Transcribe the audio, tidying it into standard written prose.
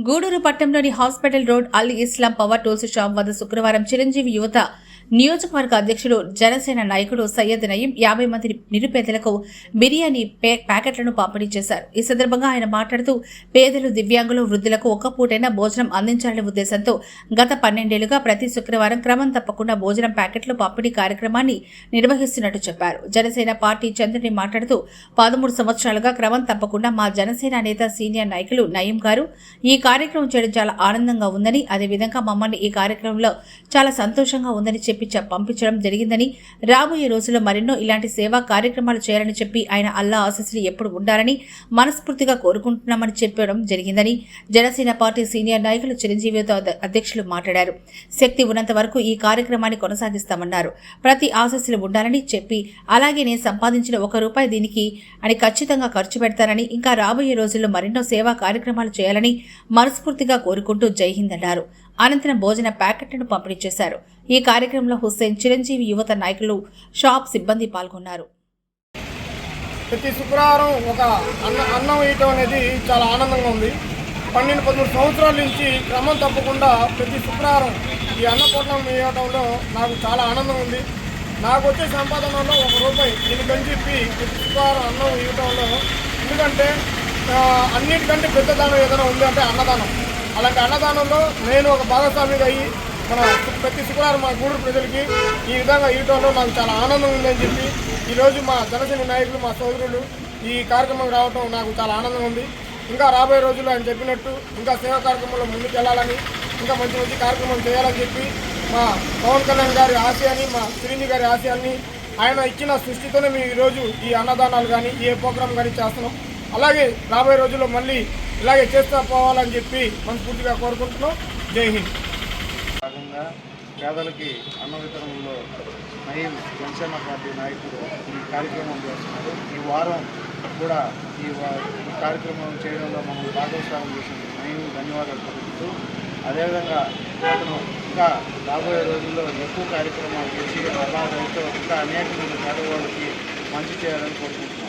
గూడూరు పట్టణంలోని hospital road అల్ ఇస్లాం power tools shop వద్ద శుక్రవారం చిరంజీవి యువత నియోజకవర్గ అధ్యక్షుడు జనసేన నాయకుడు సయ్యద్ నయీం 50 మంది నిరుపేదలకు బిర్యానీ ప్యాకెట్లను పంపిణీ చేశారు. ఈ సందర్భంగా ఆయన మాట్లాడుతూ పేదలు, దివ్యాంగులు, వృద్ధులకు ఒక్క పూటైనా భోజనం అందించాలనే ఉద్దేశంతో గత 12 ఏళ్లుగా ప్రతి శుక్రవారం క్రమం తప్పకుండా భోజనం ప్యాకెట్లు పంపిణీ కార్యక్రమాన్ని నిర్వహిస్తున్నట్టు చెప్పారు. జనసేన పార్టీ చంద్రుని మాట్లాడుతూ 13 సంవత్సరాలుగా క్రమం తప్పకుండా మా జనసేన నేత సీనియర్ నాయకులు నయీం గారు ఈ కార్యక్రమం చేయడం చాలా ఆనందంగా ఉందని, అదేవిధంగా మమ్మల్ని ఈ కార్యక్రమంలో చాలా సంతోషంగా ఉందని చెప్పి పంపించడం జరిగిందని, రాబోయే రోజుల్లో మరెన్నో ఇలాంటి సేవా కార్యక్రమాలు చేయాలని చెప్పి ఆయన అల్లా ఆశీస్సులు ఎప్పుడు ఉండాలని మనస్ఫూర్తిగా కోరుకుంటున్నామని చెప్పడం జరిగిందని జనసేన పార్టీ సీనియర్ నాయకులు చిరంజీవి అధ్యక్షులు మాట్లాడారు. శక్తి ఉన్నంత వరకు ఈ కార్యక్రమాన్ని కొనసాగిస్తామన్నారు. ప్రతి ఆశీస్సులు ఉండాలని చెప్పి అలాగే నేను సంపాదించిన ₹1 దీనికి అని ఖచ్చితంగా ఖర్చు పెడతానని, ఇంకా రాబోయే రోజుల్లో మరెన్నో సేవా కార్యక్రమాలు చేయాలని మనస్ఫూర్తిగా కోరుకుంటూ జై హింద్ అన్నారు. అనంతరం భోజన ప్యాకెట్లను పంపిణీ చేశారు. ఈ కార్యక్రమంలో హుస్సేన్, చిరంజీవి యువత నాయకులు, షాప్ సిబ్బంది పాల్గొన్నారు. ప్రతి శుక్రవారం ఒక అన్నం వేయటం అనేది చాలా ఆనందంగా ఉంది. 12-13 సంవత్సరాల నుంచి క్రమం తప్పకుండా ప్రతి శుక్రవారం ఈ అన్నపూర్ణం వేయటంలో నాకు చాలా ఆనందం ఉంది. నాకు వచ్చే సంపాదనలో ₹1 దీనికని చెప్పి ప్రతి శుక్రవారం అన్నం వేయటంలో, ఎందుకంటే అన్నిటికంటే పెద్ద దానం ఏదైనా ఉంది అంటే అన్నదానం. అలాంటి అన్నదానంలో నేను ఒక భాగస్వామిగా అయ్యి ప్రతి శుక్రవారం మా గూడూరు ప్రజలకి ఈ విధంగా ఇవ్వడంలో నాకు చాలా ఆనందం ఉందని చెప్పి ఈరోజు మా జనసేన నాయకులు, మా సోదరులు ఈ కార్యక్రమం రావడం నాకు చాలా ఆనందం ఉంది. ఇంకా రాబోయే రోజుల్లో ఆయన చెప్పినట్టు ఇంకా సేవా కార్యక్రమంలో ముందుకు వెళ్ళాలని, ఇంకా మంచి మంచి కార్యక్రమం చేయాలని చెప్పి మా పవన్ కళ్యాణ్ గారి ఆశయాన్ని, మా చిరంజీవి గారి ఆశయాన్ని, ఆయన ఇచ్చిన సృష్టితోనే మేము ఈరోజు ఈ అన్నదానాలు కానీ ఏ ప్రోగ్రాం కానీ చేస్తున్నాం. అలాగే రాబోయే రోజుల్లో మళ్ళీ ఇలాగే చేస్తూ పోవాలని చెప్పి మనస్ఫూర్తిగా కోరుకుంటున్నాం. జై హింద్. భాగంగా పేదలకి అన్న వితరణలో నయీం జనసేన పార్టీ నాయకుడు ఈ కార్యక్రమం చేస్తున్నారు. ఈ వారం కూడా ఈ కార్యక్రమం చేయడంలో మమ్మల్ని భాగస్వామ్యం చేసిన నయీం ధన్యవాదాలు తెలుపుతూ, అదేవిధంగా అతను ఇంకా రాబోయే రోజుల్లో ఎక్కువ కార్యక్రమాలు చేసి అలాగైతే ఇంకా అనేక మంది పేదవాళ్ళకి మంచి చేయాలని కోరుకుంటున్నాను.